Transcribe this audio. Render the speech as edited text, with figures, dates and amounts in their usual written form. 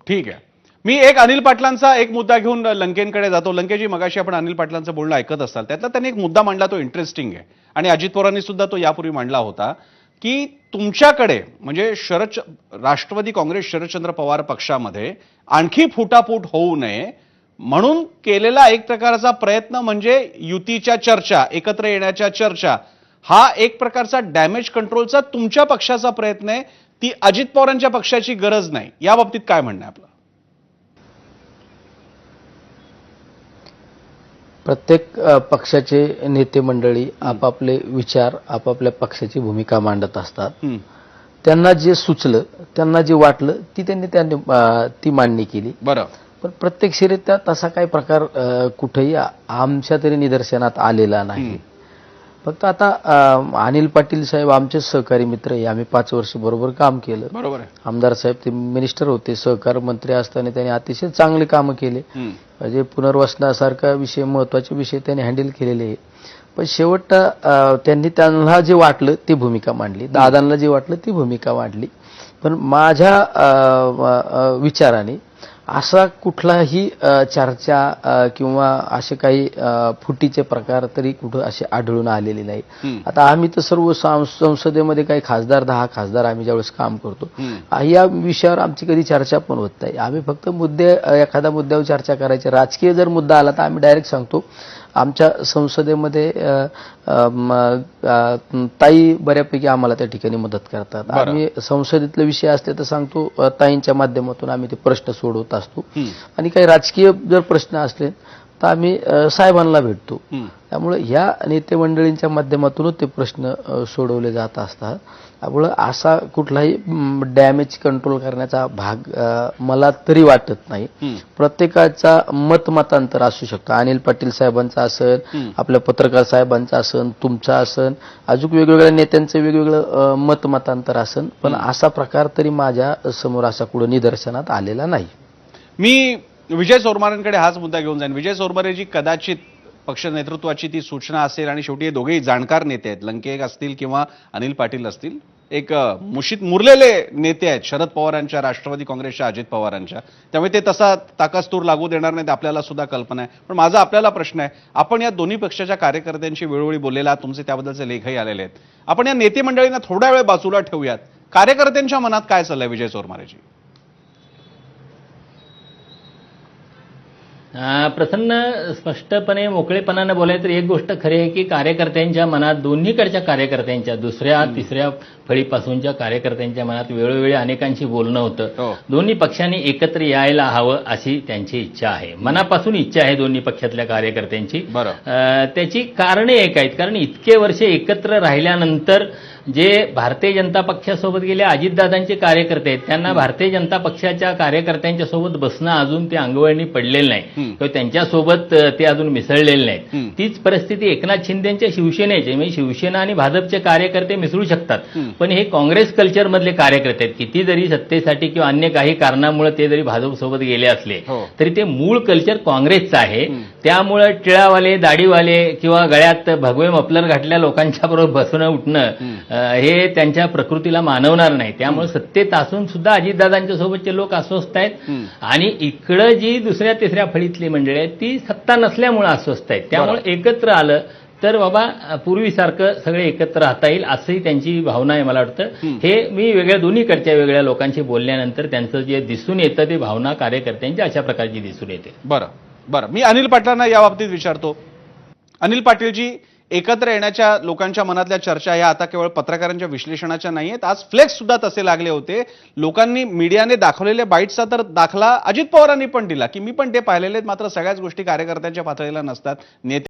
ठीक आहे. मी एक अनिल पाटलांचा एक मुद्दा घेऊन लंकेंकडे जातो. लंकेजी, मगाशी आपण अनिल पाटलांचं बोलणं ऐकत असाल, त्यातला त्यांनी एक मुद्दा मांडला, तो इंटरेस्टिंग आहे आणि अजित पवारांनी सुद्धा तो यापूर्वी मांडला होता की तुमच्याकडे म्हणजे राष्ट्रवादी काँग्रेस शरदचंद्र पवार पक्षामध्ये आणखी फुटाफूट होऊ नये म्हणून केलेला एक प्रकारचा प्रयत्न म्हणजे युतीच्या चर्चा, एकत्र येण्याच्या चर्चा, हा एक प्रकारचा डॅमेज कंट्रोलचा तुमच्या पक्षाचा प्रयत्न आहे, ती अजित पवारांच्या पक्षाची गरज नाही. या बाबतीत काय म्हणणं आहे आपलं? प्रत्येक पक्षाचे नेते मंडळी आपापले विचार, आपापल्या पक्षाची भूमिका मांडत असतात. त्यांना जे सुचलं, त्यांना जे वाटलं त्यांनी ती मांडणी केली. बरं. पण प्रत्यक्षरित्या तसा काही प्रकार कुठेही आमच्या तरी निदर्शनात आलेला नाही. फक्त आता अनिल पाटील साहेब आमचे सहकारी मित्र आहे. आम्ही 5 वर्ष बरोबर काम केलं. बरोबर आहे. आमदार साहेब ते मिनिस्टर होते, सहकार मंत्री असताना त्यांनी अतिशय चांगले कामं केले. म्हणजे पुनर्वसनासारखा विषय, महत्वाचे विषय त्यांनी हँडल केलेले आहे. पण त्यांना जे वाटलं ती भूमिका मांडली, दादांना जे वाटलं ती भूमिका मांडली. पण माझ्या विचाराने असा कुठलाही चर्चा किंवा असे काही फुटीचे प्रकार तरी कुठं असे आढळून आलेले नाही. आता आम्ही तर सर्व संसदेमध्ये काही खासदार, 10 खासदार आम्ही ज्यावेळेस काम करतो, या विषयावर आमची कधी चर्चा पण होत नाही. आम्ही फक्त एखाद्या मुद्द्यावर चर्चा करायची. राजकीय जर मुद्दा आला तर आम्ही डायरेक्ट सांगतो. आमच्या संसदेमध्ये ताई बऱ्यापैकी आम्हाला त्या ठिकाणी मदत करतात. आम्ही संसदेतले विषय असले तर सांगतो, ताईंच्या माध्यमातून आम्ही ते प्रश्न सोडवत असतो. आणि काही राजकीय जर प्रश्न असले तर आम्ही साहेबांना भेटतो. त्यामुळे ह्या नेते मंडळींच्या माध्यमातूनच ते प्रश्न सोडवले जात असतात. त्यामुळे असा कुठलाही डॅमेज कंट्रोल करण्याचा भाग मला तरी वाटत नाही. प्रत्येकाचा मतांतर असू शकतं. अनिल पाटील साहेबांचा असेल, आपल्या पत्रकार साहेबांचा असेल, तुमचा असेल, अजून वेगवेगळ्या नेत्यांचं वेगवेगळं मतांतर असेल. पण असा प्रकार तरी माझ्या समोर असा कुठे निदर्शनात आलेला नाही. मी विजय चोरमारेंकडे हाच मुद्दा घेऊन जाईन. विजय चोरमारेजी, कदाचित पक्ष नेतृत्वाची ती सूचना असेल आणि शेवटी हे दोघेही जाणकार नेते आहेत, लंके असतील किंवा अनिल पाटील असतील, एक मुशीत मुरलेले नेते आहेत शरद पवारांच्या, राष्ट्रवादी काँग्रेसच्या, अजित पवारांच्या. त्यामुळे ते तसा ताकास्तूर लागू देणार नाहीत, आपल्याला सुद्धा कल्पना आहे. पण माझा आपल्याला प्रश्न आहे, आपण या दोन्ही पक्षाच्या कार्यकर्त्यांशी वेळोवेळी बोललेला, तुमचे त्याबद्दलचे लेखही आलेले आहेत. आपण या नेते मंडळींना थोडा वेळ बाजूला ठेवूयात. कार्यकर्त्यांच्या मनात काय चाललंय विजय चोरमारेजी? प्रसन्न स्पष्टपणे मोकळेपणाने बोलायचं तर एक गोष्ट खरी आहे की कार्यकर्त्यांच्या मनात, दोन्हीकडच्या कार्यकर्त्यांच्या, दुसऱ्या तिसऱ्या फळीपासूनच्या कार्यकर्त्यांच्या मनात वेळोवेळी अनेकांशी बोलणं होतं. दोन्ही पक्षांनी एकत्र यायला हवं अशी त्यांची इच्छा आहे, मनापासून इच्छा आहे दोन्ही पक्षातल्या कार्यकर्त्यांची. त्याची कारणे एक आहेत. कारण इतके वर्ष एकत्र राहिल्यानंतर जे भारतीय जनता पक्षासोबत गेले अजितदादांचे कार्यकर्ते आहेत, त्यांना भारतीय जनता पक्षाच्या कार्यकर्त्यांच्या सोबत बसणं अजून ते अंगवळणी पडलेलं नाही किंवा त्यांच्यासोबत ते अजून मिसळलेले नाहीत. तीच परिस्थिती एकनाथ शिंदेच्या शिवसेनेचे, म्हणजे शिवसेना आणि भाजपचे कार्यकर्ते मिसळू शकतात, पण हे काँग्रेस कल्चरमधले कार्यकर्ते आहेत. किती जरी सत्तेसाठी किंवा अन्य काही कारणामुळे ते जरी भाजपसोबत गेले असले तरी ते मूळ कल्चर काँग्रेसचं आहे. त्यामुळे टिळावाले, दाढीवाले किंवा गळ्यात भगवे मफलर घातल्या लोकांच्या बरोबर बसणं उठणं हे त्यांच्या प्रकृतीला मानवणार नाही. त्यामुळे सत्तेत असून सुद्धा अजितदादांच्या सोबतचे लोक अस्वस्थ आहेत आणि इकडं जी दुसऱ्या तिसऱ्या फळीतली मंडळी आहेत ती सत्ता नसल्यामुळे अस्वस्थ आहेत. त्यामुळे एकत्र आलं तर बाबा पूर्वीसारखं सगळे एकत्र राहता येईल असंही त्यांची भावना आहे. मला वाटतं हे मी दोन्हीकडच्या वेगळ्या लोकांशी बोलल्यानंतर त्यांचं जे दिसून येतं ते भावना कार्यकर्त्यांची अशा प्रकारची दिसून येते. बरं, मी अनिल पाटलांना या बाबतीत विचारतो. अनिल पाटीलजी, एकत्र येण्याच्या लोकांच्या मनातल्या चर्चा या आता केवळ पत्रकारांच्या विश्लेषणाच्या नाहीयेत. आज फ्लेक्स सुद्धा तसे लागले होते. लोकांनी, मीडियाने दाखवलेल्या बाईट्सचा तर दाखला अजित पवारांनी पण दिला की मी पण ते पाहिलेले आहेत. मात्र सगळ्याच गोष्टी कार्यकर्त्यांच्या पातळीला नसतात. नेते